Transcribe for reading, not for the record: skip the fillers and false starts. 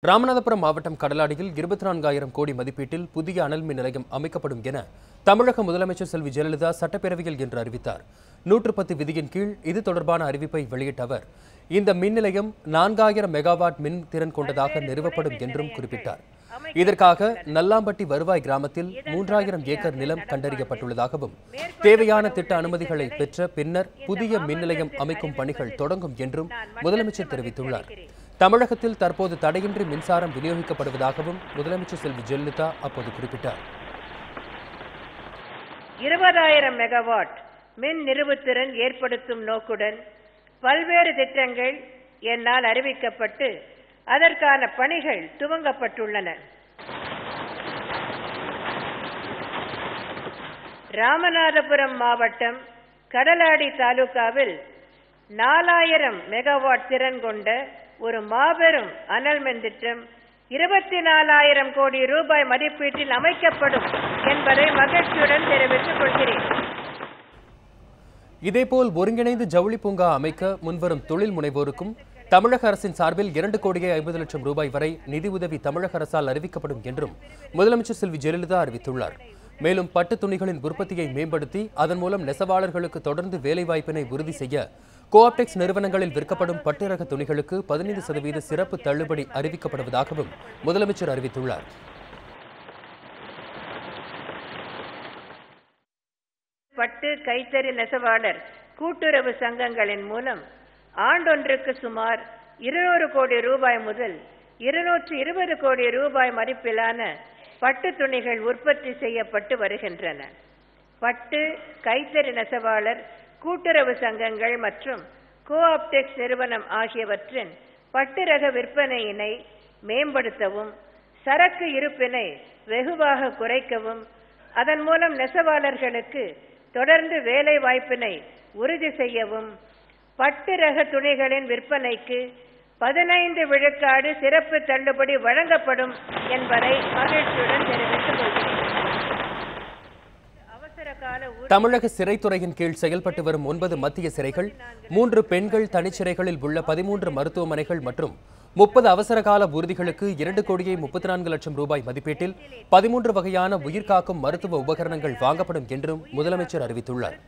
ராமநாதபுரம் மாவட்டம் கடலாடியில் 24,000 கோடி மதிப்பீட்டில் புதிய அனல் மின் நிலையம் அமைக்கப்படும் என தமிழக முதலமைச்சர் செல்வி ஜெயலலிதா சட்டப்பேரவையில் இன்று அறிவித்தார். 110 விதியின் கீழ் இது தொடர்பான அறிவிப்பை வெளியிட்ட அவர், இந்த மின் நிலையம் 4,000 மெகாவாட் மின் திறன் கொண்டதாக நிறுவப்படும் என்றும் குறிப்பிட்டார். இதற்காக நல்லாம்பட்டி வருவாய் கிராமத்தில் 3,000 ஏக்கர் நிலம் கண்டறியப்பட்டுள்ளதாகவும், தேவையான திட்ட அனுமதிகளை பெற்ற பின்னர் புதிய மின் நிலையம் அமைக்கும் பணிகள் தொடங்கும் என்றும் முதலமைச்சர் தெரிவித்துள்ளார். தமிழகத்தில் தற்போது தடையின்றி மின்சாரம் விநியோகிக்கப்படுவதாகவும் முதலமைச்சர் செல்வி ஜெயலலிதா அப்போது குறிப்பிட்டார். 20,000 மெகாவாட் மின் நிறுவுத்திறன் ஏற்படுத்தும் நோக்குடன் பல்வேறு திட்டங்கள் என்னால் அறிவிக்கப்பட்டு அதற்கான பணிகள் துவங்கப்பட்டுள்ளன. ராமநாதபுரம் மாவட்டம் கடலாடி தாலுகாவில் 4,000 மெகாவாட் திறன் கொண்ட ஒரு மாபெரும் அனல் மின் திட்டம் 24,000 கோடி ரூபாய் மதிப்பீட்டில் அமைக்கப்படும் என்பதை மகிழ்ச்சியுடன் தெரிவித்துக் கொள்கிறேன். இதேபோல் ஒருங்கிணைந்து ஜவுளி பூங்கா அமைக்க முன்வரும் தொழில் முனைவோருக்கும் தமிழக அரசின் சார்பில் 2 கோடியே 50 லட்சம் ரூபாய் வரை நிதி உதவி தமிழக அரசால் அறிவிக்கப்படும் என்றும் முதலமைச்சர் செல்வி ஜெயலலிதா அறிவித்துள்ளார். மேலும் பட்டு துணிகளின் உற்பத்தியை மேம்படுத்தி அதன் மூலம் நெசவாளர்களுக்கு தொடர்ந்து வேலைவாய்ப்பினை உறுதி செய்ய கோஆப்டெக்ஸ் நிறுவனங்களில் விற்கப்படும் பட்டு ரக துணிகளுக்கு 15% சிறப்பு தள்ளுபடி அறிவிக்கப்படுவதாகவும் முதலமைச்சர் அறிவித்துள்ளார். பட்டு கைத்தறி நெசவாளர் கூட்டுறவு சங்கங்களின் மூலம் ஆண்டொன்றுக்கு சுமார் 200 கோடி ரூபாய் முதல் 220 கோடி ரூபாய் மதிப்பிலான பட்டு துணிகள் உற்பத்தி செய்யப்பட்டு வருகின்றன. பட்டு கைத்தறி நெசவாளர் கூட்டுறவு சங்கங்கள் மற்றும் கோஆப்டெக்ஸ் நிறுவனம் ஆகியவற்றின் பட்டு ரக விற்பனையினை மேம்படுத்தவும், சரக்கு இருப்பினை வெகுவாக குறைக்கவும், அதன் மூலம் நெசவாளர்களுக்கு தொடர்ந்து வேலை வாய்ப்பினை உறுதி செய்யவும், பட்டு ரக துணிகளின் விற்பனைக்கு 15 விழுக்காடு சிறப்பு தள்ளுபடி வழங்கப்படும் என்பதை மகிழ்ச்சியுடன் தெரிவித்துக் கொள்கிறேன். தமிழக சிறைத்துறையின் கீழ் செயல்பட்டு வரும் 9 மத்திய சிறைகள், 3 பெண்கள் தனிச்சிறைகளில் உள்ள 13 மருத்துவமனைகள் மற்றும் 30 அவசரகால ஊர்திகளுக்கு 2 கோடியே 34 லட்சம் ரூபாய் மதிப்பீட்டில் 13 வகையான உயிர்காக்கும் மருத்துவ உபகரணங்கள் வாங்கப்படும் என்றும் முதலமைச்சர் அறிவித்துள்ளார்.